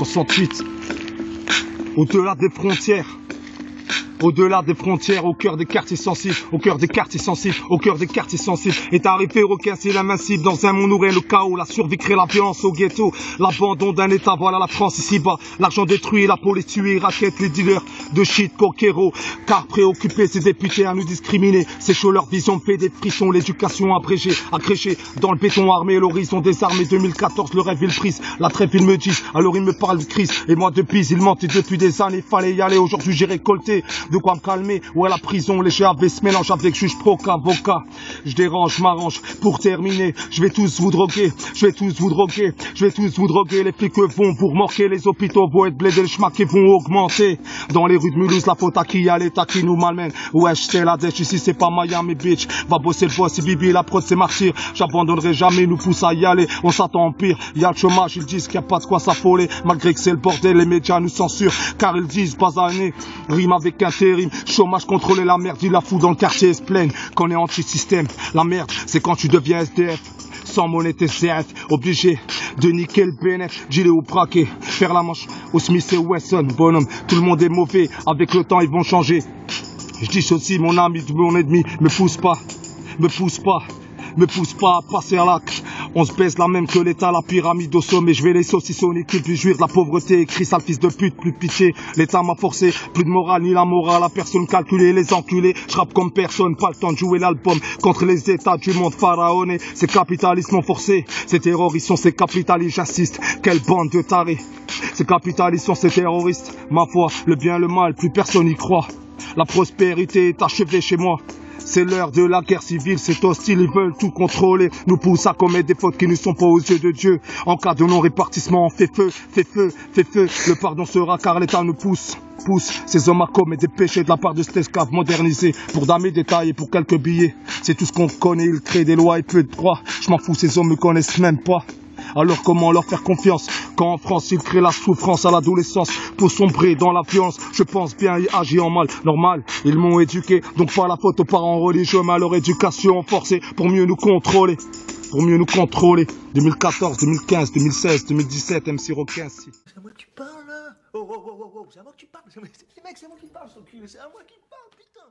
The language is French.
68. Au-delà des frontières. Au-delà des frontières, au cœur des quartiers sensibles, au cœur des quartiers sensibles, au cœur des quartiers sensibles, est arrivé requin, c'est l'invincible, dans un monde où règne le chaos, la survie crée la violence au ghetto, l'abandon d'un état, voilà la France ici-bas, l'argent détruit, la police tue, raquette les dealers de shit, coquero, car préoccupés, ces députés à nous discriminer, c'est chaud leur vision, fait des frissons, l'éducation abrégée, agrégée, dans le béton armé, l'horizon des armées, 2014, le rêve il prise, la trêve il me dit, alors il me parle de crise, et moi depuis, il mentait depuis des années, fallait y aller, aujourd'hui j'ai récolté, de quoi me calmer, ouais la prison, les GAV se mélangent avec juge proc, avocat. Je dérange, m'arrange, pour terminer, je vais tous vous droguer, je vais tous vous droguer, je vais tous vous droguer, les flics vont pour morquer, les hôpitaux vont être blindés, les schmacks vont augmenter. Dans les rues de Mulhouse, la faute à qui, à l'État qui nous malmène. Ouais, c'est la dèche, ici c'est pas Miami bitch, va bosser le boss, c'est Bibi, la prod c'est martyr, j'abandonnerai jamais, nous pousse à y aller, on s'attend en pire, y'a le chômage, ils disent qu'il n'y a pas de quoi s'affoler, malgré que c'est le bordel, les médias nous censurent, car ils disent pas année, rime avec intérim, chômage contrôlé, la merde, il la fout dans le quartier, ils se plaignent qu'on est anti-système, la merde, c'est quand tu deviens SDF, sans monnaie TCF, obligé de niquer le BNF, gilet ou braquer, faire la manche au Smith et Wesson, bonhomme, tout le monde est mauvais, avec le temps ils vont changer, je dis aussi mon ami, mon ennemi, me pousse pas, me pousse pas, me pousse pas à passer à l'acte. On se baisse la même que l'État, la pyramide au sommet. Je vais les saucissonner, qui plus jouir de la pauvreté. Écrit sale fils de pute, plus de pitié. L'État m'a forcé, plus de morale ni la morale. La personne calculée, les enculés. Je rappe comme personne, pas le temps de jouer l'album. Contre les États du monde pharaonais. C'est capitalisme forcé. Ces terroristes sont ces capitalistes, j'assiste. Quelle bande de tarés. Ces capitalistes sont ces terroristes. Ma foi, le bien, le mal, plus personne y croit. La prospérité est achevée chez moi. C'est l'heure de la guerre civile, c'est hostile, ils veulent tout contrôler, nous poussent à commettre des fautes qui ne sont pas aux yeux de Dieu. En cas de non-répartissement, on fait feu, fait feu, fait feu, le pardon sera car l'État nous pousse ces hommes à commettre des péchés de la part de cet esclave modernisé, pour damer des tailles et pour quelques billets. C'est tout ce qu'on connaît, ils créent des lois et peu de droits, je m'en fous, ces hommes me connaissent même pas. Alors comment leur faire confiance quand en France ils créent la souffrance à l'adolescence pour sombrer dans la violence? Je pense bien y agir en mal, normal, ils m'ont éduqué, donc pas la faute aux parents religieux mais à leur éducation forcée pour mieux nous contrôler. Pour mieux nous contrôler. 2014, 2015, 2016, 2017, MC Requin. Si. C'est à moi que tu parles là. Oh, c'est à moi que tu parles. C'est à moi qui parle, ce cul. C'est à moi qui parle, putain.